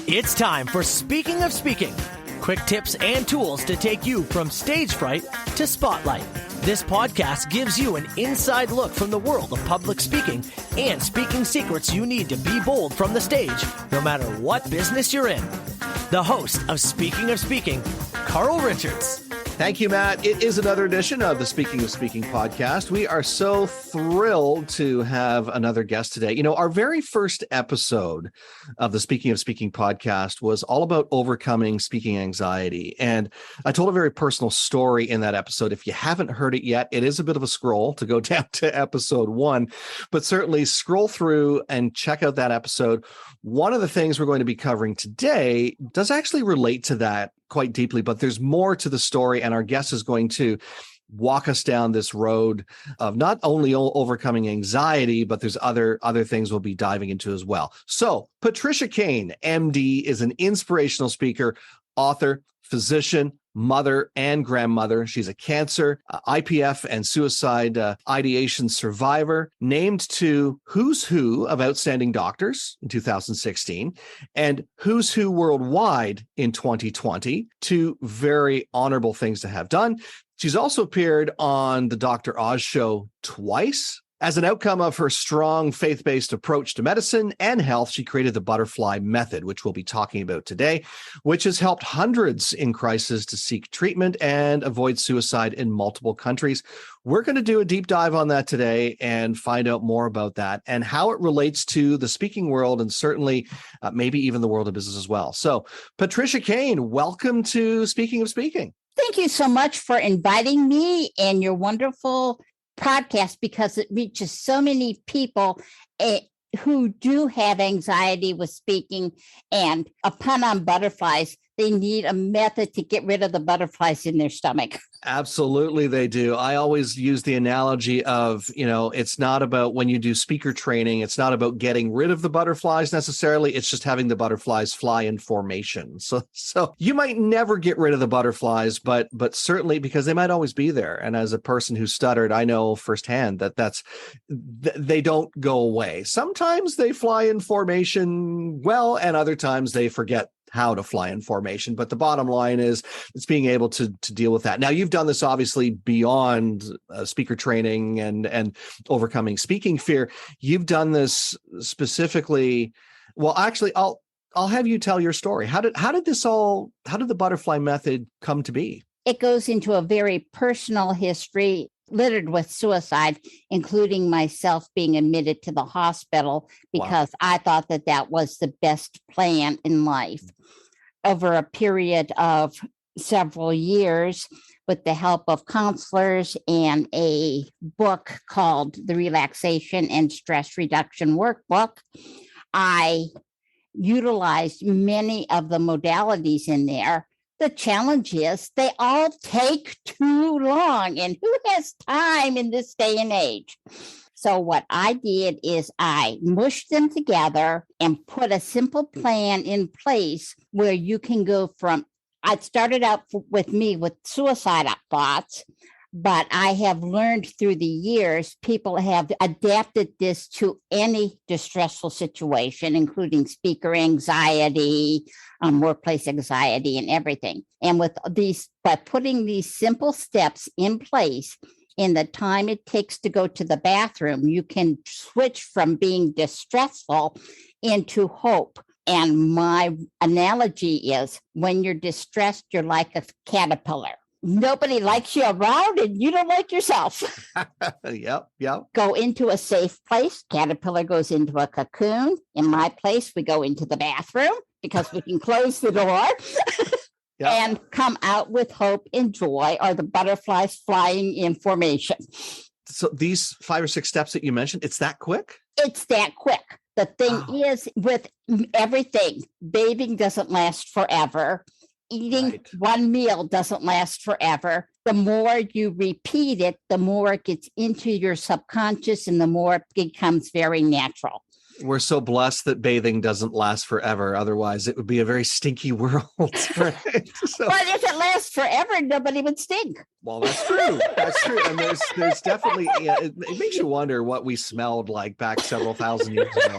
It's time for Speaking of Speaking. Quick tips and tools to take you from stage fright to spotlight. This podcast gives you an inside look from the world of public speaking and speaking secrets you need to be bold from the stage, no matter what business you're in. The host of Speaking, Carl Richards. Thank you, Matt. It is another edition of the Speaking of Speaking podcast. We are so thrilled to have another guest today. You know, our very first episode of the Speaking of Speaking podcast was all about overcoming speaking anxiety. And I told a very personal story in that episode. If you haven't heard it yet, it is a bit of a scroll to go down to episode 1, but certainly scroll through and check out that episode. One of the things we're going to be covering today does actually relate to that quite deeply, but there's more to the story, and our guest is going to walk us down this road of not only overcoming anxiety, but there's other things we'll be diving into as well. So Patricia Kaine, MD, is an inspirational speaker, author, physician, mother, and grandmother. She's a cancer, IPF, and suicide ideation survivor, named to Who's Who of Outstanding Doctors in 2016 and Who's Who Worldwide in 2020, two very honorable things to have done. She's also appeared on the Dr. Oz show twice. As an outcome of her strong faith-based approach to medicine and health, she created the butterfly method, which we'll be talking about today, which has helped hundreds in crisis to seek treatment and avoid suicide in multiple countries. We're going to do a deep dive on that today and find out more about that and how it relates to the speaking world and certainly maybe even the world of business as well. So, Patricia Kaine, welcome to Speaking of Speaking. Thank you so much for inviting me and your wonderful podcast, because it reaches so many people who do have anxiety with speaking, and upon on butterflies, they need a method to get rid of the butterflies in their stomach. Absolutely, they do. I always use the analogy of, you know, it's not about when you do speaker training, it's not about getting rid of the butterflies necessarily. It's just having the butterflies fly in formation. So you might never get rid of the butterflies, but certainly because they might always be there. And as a person who stuttered, I know firsthand that they don't go away. Sometimes they fly in formation well, and other times they forget how to fly in formation. But the bottom line is it's being able to deal with that. Now, you've done this obviously beyond speaker training and overcoming speaking fear. You've done this specifically. Well, actually, I'll have you tell your story. How did the butterfly method come to be? It goes into a very personal history littered with suicide, including myself being admitted to the hospital because I thought that was the best plan in life. Over a period of several years, with the help of counselors and a book called the Relaxation and Stress Reduction Workbook, I utilized many of the modalities in there. The challenge is they all take too long, and who has time in this day and age? So what I did is I mushed them together and put a simple plan in place where you can go from, it started out with me with suicide thoughts, but I have learned through the years, people have adapted this to any distressful situation, including speaker anxiety, workplace anxiety, and everything. And with these, by putting these simple steps in place, in the time it takes to go to the bathroom, you can switch from being distressful into hope. And my analogy is when you're distressed, you're like a caterpillar. Nobody likes you around and you don't like yourself. Yep. Go into a safe place. Caterpillar goes into a cocoon. In my place, we go into the bathroom because we can close the door. Yep. And come out with hope and joy, or the butterflies flying in formation. So these 5 or 6 steps that you mentioned, it's that quick? It's that quick. The thing is, with everything, bathing doesn't last forever. Eating one meal doesn't last forever. The more you repeat it, the more it gets into your subconscious and the more it becomes very natural. We're so blessed that bathing doesn't last forever. Otherwise, it would be a very stinky world. Right? So, But if it lasts forever, nobody would stink. well, that's true. That's true. And there's definitely, it makes you wonder what we smelled like back several thousand years ago.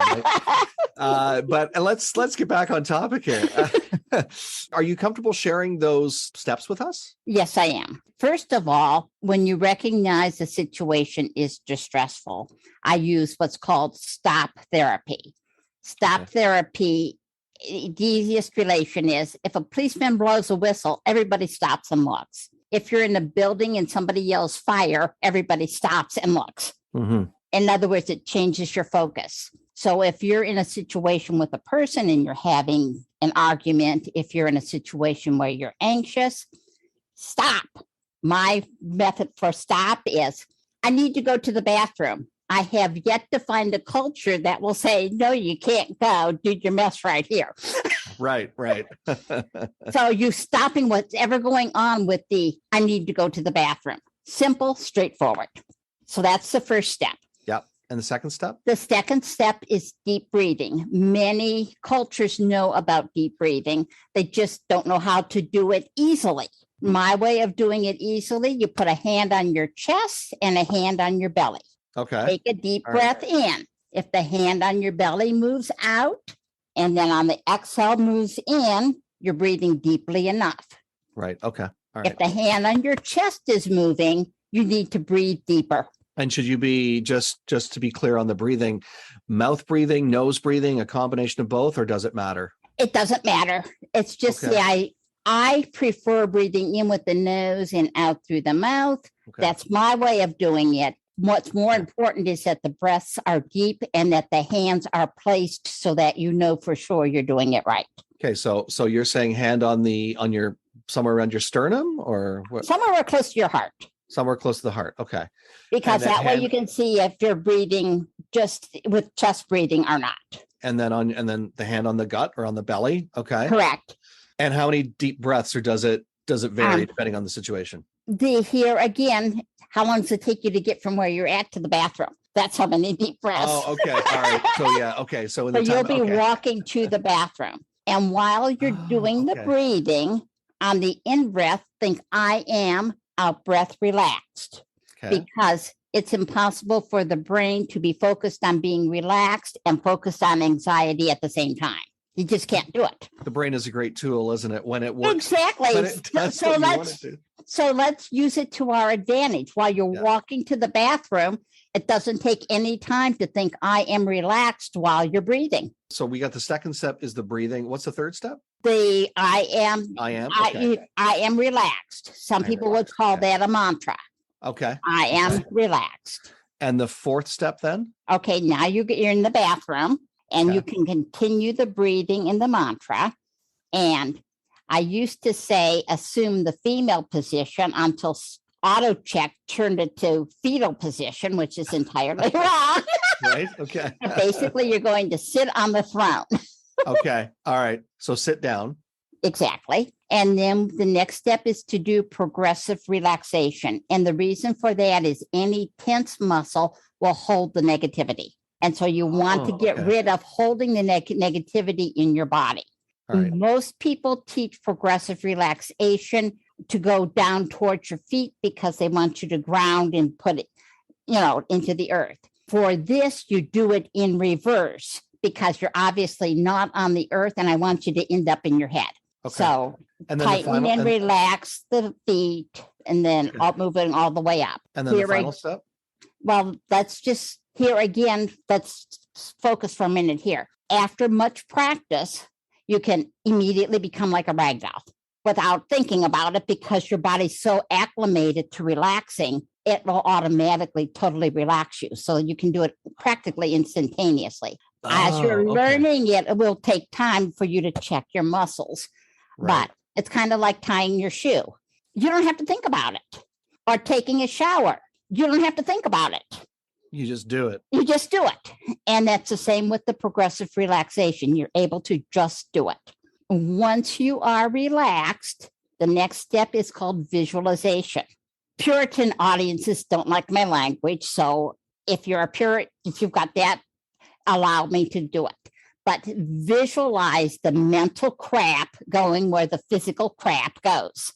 Right? But let's get back on topic here. Are you comfortable sharing those steps with us? Yes, I am. First of all, when you recognize the situation is distressful, I use what's called stop therapy. Stop therapy, the easiest relation is if a policeman blows a whistle, everybody stops and looks. If you're in a building and somebody yells fire, everybody stops and looks. Mm-hmm. In other words, it changes your focus. So if you're in a situation with a person and you're having an argument, if you're in a situation where you're anxious, stop. My method for stop is, I need to go to the bathroom. I have yet to find a culture that will say, no, you can't go, do your mess right here. Right. So you stopping whatever going on with I need to go to the bathroom. Simple, straightforward. So that's the first step. Yep. And the second step? The second step is deep breathing. Many cultures know about deep breathing. They just don't know how to do it easily. My way of doing it easily, you put a hand on your chest and a hand on your belly. Okay. Take a deep breath in. If the hand on your belly moves out and then on the exhale moves in, you're breathing deeply enough. Right. Okay. All right. If the hand on your chest is moving, you need to breathe deeper. And should you be, just to be clear on the breathing, mouth breathing, nose breathing, a combination of both, or does it matter? It doesn't matter. It's just I prefer breathing in with the nose and out through the mouth. Okay. That's my way of doing it. What's more important is that the breaths are deep and that the hands are placed so that you know for sure you're doing it right. Okay, so you're saying hand on your somewhere around your sternum, or what? Somewhere close to your heart. Somewhere close to the heart. Okay. Because that way you can see if you're breathing just with chest breathing or not. And then the hand on the gut or on the belly. Okay. Correct. And how many deep breaths, or does it vary depending on the situation? Here again, how long does it take you to get from where you're at to the bathroom? That's how many deep breaths. Oh, okay. All right. So yeah. Okay. So you'll be walking to the bathroom. And while you're doing the breathing, on the in breath, think I am, out breath, relaxed. Okay. Because it's impossible for the brain to be focused on being relaxed and focused on anxiety at the same time. You just can't do it. The brain is a great tool, isn't it? When it works. Exactly. So let's use it to our advantage. While you're walking to the bathroom, it doesn't take any time to think I am relaxed while you're breathing. So we got the second step is the breathing. What's the third step? I am. Okay. I am relaxed. Some people would call that a mantra. Okay. I am relaxed. And the fourth step then? Okay. Now you're in the bathroom. And you can continue the breathing in the mantra. And I used to say, assume the female position until auto check turned it to fetal position, which is entirely wrong. Right. Okay. Basically, you're going to sit on the throne. Okay. All right. So sit down. Exactly. And then the next step is to do progressive relaxation. And the reason for that is any tense muscle will hold the negativity. And so you want to get rid of holding the negativity in your body. Right. Most people teach progressive relaxation to go down towards your feet because they want you to ground and put it, into the earth. For this, you do it in reverse because you're obviously not on the earth, and I want you to end up in your head. Okay. So tighten and relax the feet, and then moving all the way up. And then the final step? Well, here again, let's focus for a minute here. After much practice, you can immediately become like a ragdoll without thinking about it because your body's so acclimated to relaxing, it will automatically totally relax you. So you can do it practically instantaneously. As you're learning it will take time for you to check your muscles. Right. But it's kind of like tying your shoe. You don't have to think about it. Or taking a shower. You don't have to think about it. You just do it. You just do it. And that's the same with the progressive relaxation. You're able to just do it. Once you are relaxed, the next step is called visualization. Puritan audiences don't like my language. So if you've got that allow me to do it. But visualize the mental crap going where the physical crap goes.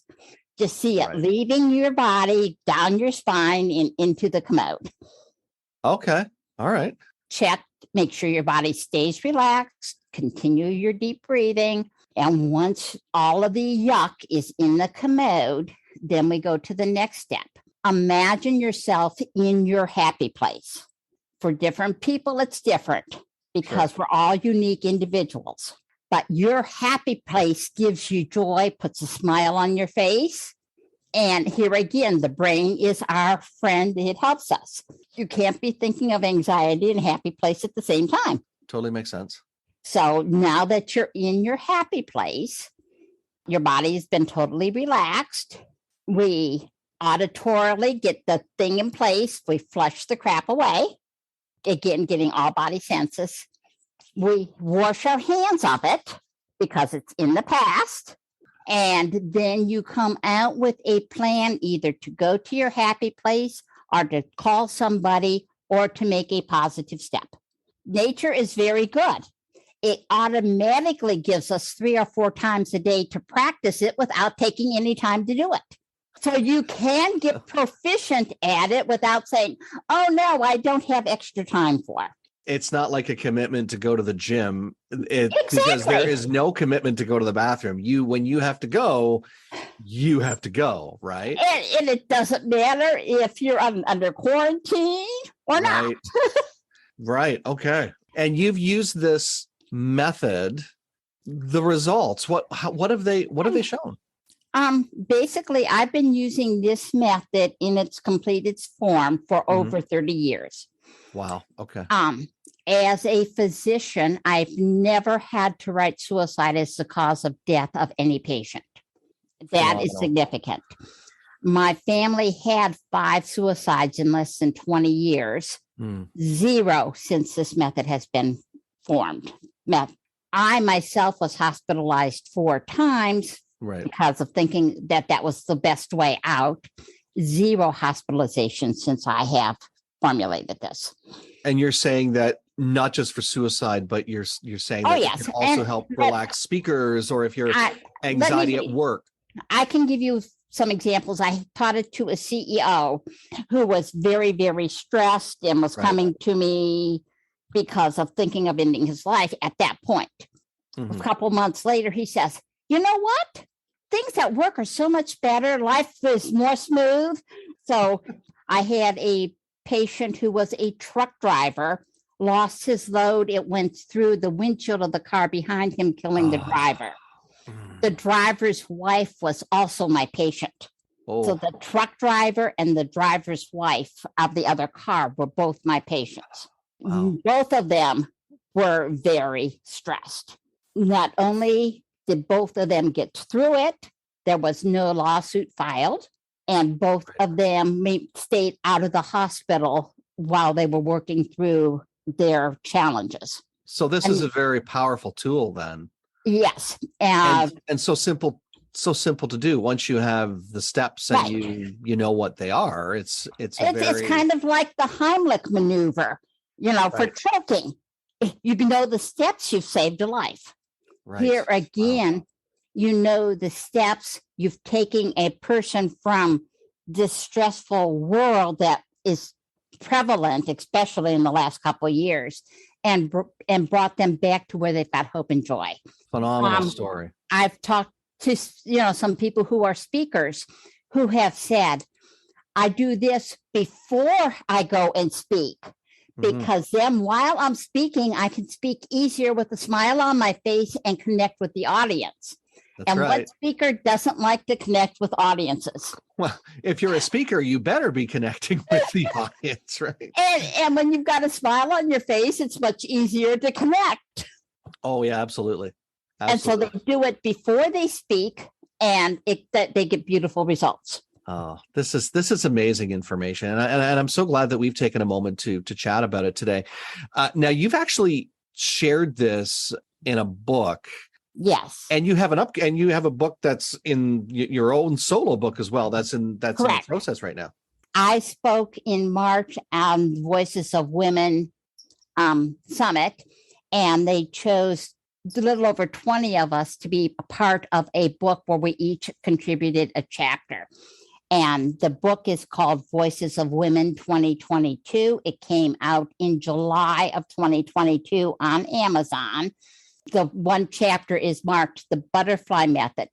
Just see it leaving your body, down your spine, and into the commode. Okay. All right. Check, make sure your body stays relaxed, continue your deep breathing. And once all of the yuck is in the commode, then we go to the next step. Imagine yourself in your happy place. For different people, it's different because we're all unique individuals. But your happy place gives you joy, puts a smile on your face. And here again, the brain is our friend. It helps us. You can't be thinking of anxiety and happy place at the same time. Totally makes sense. So now that you're in your happy place, your body has been totally relaxed. We auditorily get the thing in place. We flush the crap away. Again, getting all body senses. We wash our hands of it because it's in the past. And then you come out with a plan either to go to your happy place or to call somebody or to make a positive step. Nature is very good. It automatically gives us 3 or 4 times a day to practice it without taking any time to do it. So you can get proficient at it without saying, oh, no, I don't have extra time for it. It's not like a commitment to go to the gym because there is no commitment to go to the bathroom. When you have to go, right? And it doesn't matter if you're under quarantine or not. Right. Okay. And you've used this method. The results, what have they shown? Basically, I've been using this method in its completed form for over 30 years. Wow. Okay. As a physician, I've never had to write suicide as the cause of death of any patient. That is significant. My family had 5 suicides in less than 20 years. 0 since this method has been formed. I myself was hospitalized 4 times because of thinking that was the best way out. 0 hospitalization since I have formulated this. And you're saying that not just for suicide, but you're saying that it can also help relax speakers, or if you're anxiety at work. I can give you some examples. I taught it to a CEO who was very, very stressed and was coming to me because of thinking of ending his life at that point. A couple months later, he says, you know what? Things at work are so much better. Life is more smooth. So I had a patient who was a truck driver, lost his load. It went through the windshield of the car behind him, killing the driver. The driver's wife was also my patient. So the truck driver and the driver's wife of the other car were both my patients. Both of them were very stressed. Not only did both of them get through it, there was no lawsuit filed, and both of them stayed out of the hospital while they were working through their challenges. So this is a very powerful tool then. Yes. And so simple to do. Once you have the steps and you know what they are, it's kind of like the Heimlich maneuver, for choking. You know the steps, you've saved a life. Right. Here again, you know the steps, you've taken a person from this stressful world that is prevalent, especially in the last couple of years, and brought them back to where they've got hope and joy. Phenomenal story. I've talked to some people who are speakers who have said, I do this before I go and speak, because then while I'm speaking, I can speak easier with a smile on my face and connect with the audience. That's and what speaker doesn't like to connect with audiences? Well, if you're a speaker, you better be connecting with the audience, right? And when you've got a smile on your face, it's much easier to connect. Oh, yeah, absolutely. And so they do it before they speak, and they get beautiful results. Oh, this is amazing information, and I'm so glad that we've taken a moment to chat about it today. Now, you've actually shared this in a book. Yes, and you have a book that's in your own solo book as well. That's in the process right now. I spoke in March on Voices of Women summit, and they chose a little over 20 of us to be a part of a book where we each contributed a chapter. And the book is called Voices of Women 2022. It came out in July of 2022 on Amazon. The one chapter is marked The Butterfly Method,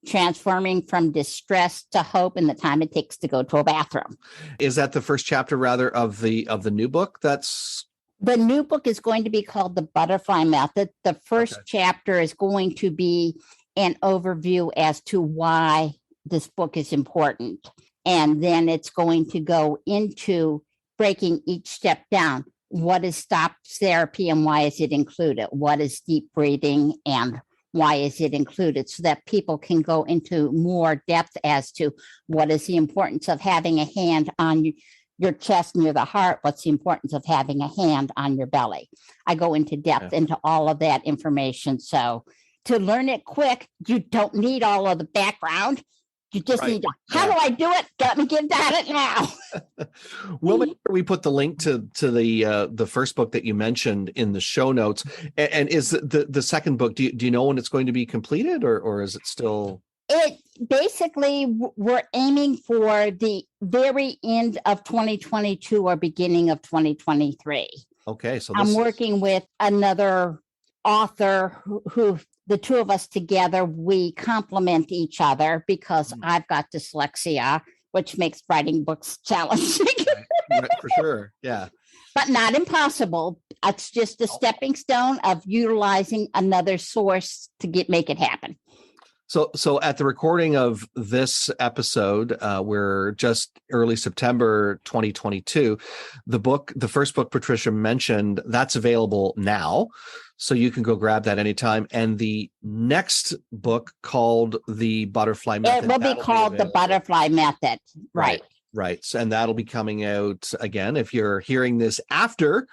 Transforming from Distress to Hope in the Time It Takes to Go to a Bathroom. Is that the first chapter, rather, of the new book? The new book is going to be called The Butterfly Method. The first chapter is going to be an overview as to why this book is important. And then it's going to go into breaking each step down. What is stop therapy and why is it included? What is deep breathing and why is it included? So that people can go into more depth as to what is the importance of having a hand on your chest near the heart. What's the importance of having a hand on your belly? I go into depth into all of that information. So to learn it quick, you don't need all of the background. You just need to, how do I do it? Let me get at it now. We'll make sure we put the link to the first book that you mentioned in the show notes. And is the second book, do you know when it's going to be completed, or is it still? It basically, we're aiming for the very end of 2022 or beginning of 2023. Okay. So I'm working with another author who the two of us together, we complement each other because I've got dyslexia, which makes writing books challenging. Right, for sure. Yeah. But not impossible. It's just a stepping stone of utilizing another source to make it happen. So at the recording of this episode, we're just early September 2022. The first book Patricia mentioned, that's available now. So you can go grab that anytime. And the next book called The Butterfly Method. It will be called The Butterfly Method. Right. Right. So, and that'll be coming out again. If you're hearing this after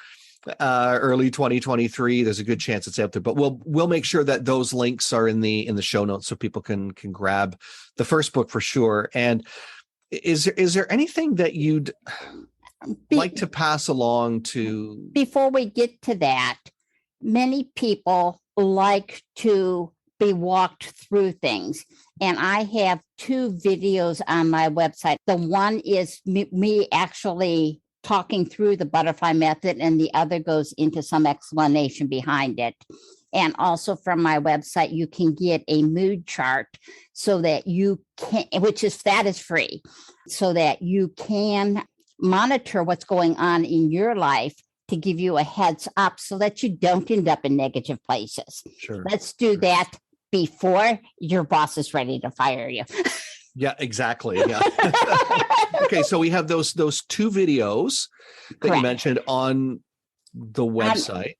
early 2023, there's a good chance it's out there, but we'll make sure that those links are in the show notes so people can grab the first book for sure. And is there anything that you'd like to pass along to? Before we get to that, many people like to be walked through things. And I have 2 videos on my website. The one is me actually talking through the butterfly method, and the other goes into some explanation behind it. And also from my website, you can get a mood chart so that you can, that is free, so that you can monitor what's going on in your life to give you a heads up so that you don't end up in negative places. Sure. Let's do that before your boss is ready to fire you. Yeah, exactly. Yeah. Okay, so we have those 2 videos that you mentioned on the website,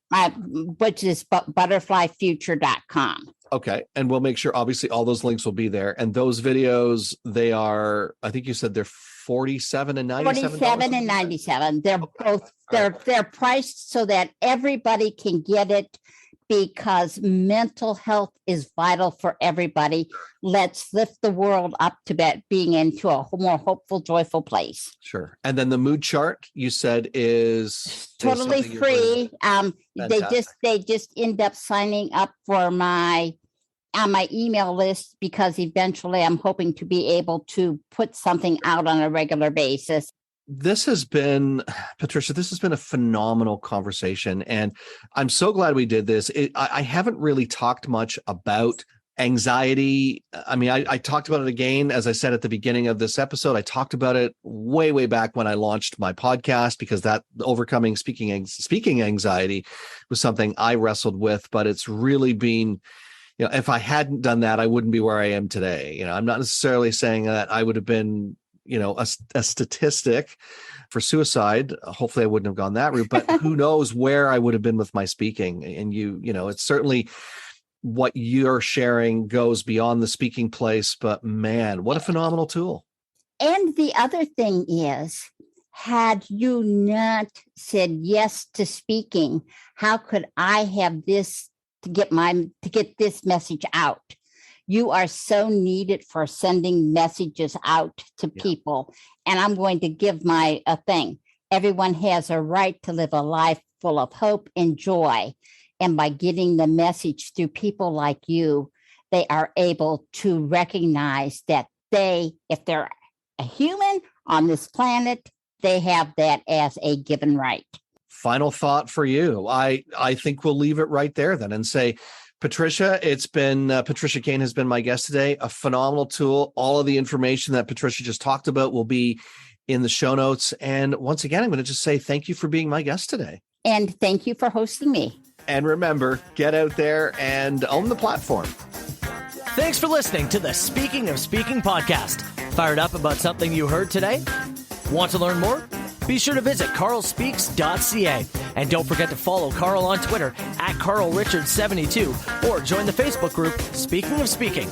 which is butterflyfuture.com. Okay, and we'll make sure, obviously, all those links will be there. And those videos, they are, I think you said they're $47 and $97. $47 and $97. They're both they're priced so that everybody can get it, because mental health is vital for everybody. Let's lift the world up to being into a more hopeful, joyful place. Sure. And then the mood chart, you said, is totally free. They just end up signing up for my email list, because eventually I'm hoping to be able to put something out on a regular basis. This has been, Patricia, this has been a phenomenal conversation, and I'm so glad we did this. I haven't really talked much about anxiety. I mean, I talked about it again, as I said at the beginning of this episode. I talked about it way back when I launched my podcast, because that overcoming speaking anxiety was something I wrestled with, but it's really been, if I hadn't done that, I wouldn't be where I am today. I'm not necessarily saying that I would have been a statistic for suicide. Hopefully I wouldn't have gone that route, but who knows where I would have been with my speaking. And it's certainly what you're sharing goes beyond the speaking place, but man, what a phenomenal tool. And the other thing is, had you not said yes to speaking, how could I have this to get this message out? You are so needed for sending messages out to people. And I'm going to give my thing. Everyone has a right to live a life full of hope and joy. And by getting the message through people like you, they are able to recognize that if they're a human on this planet, they have that as a given right. Final thought for you. I think we'll leave it right there then and say, Patricia, it's been Patricia Kaine has been my guest today. A phenomenal tool. All of the information that Patricia just talked about will be in the show notes. And once again, I'm going to just say thank you for being my guest today. And thank you for hosting me. And remember, get out there and own the platform. Thanks for listening to the Speaking of Speaking podcast. Fired up about something you heard today? Want to learn more? Be sure to visit carlspeaks.ca. And don't forget to follow Carl on Twitter @CarlRichard72 or join the Facebook group Speaking of Speaking.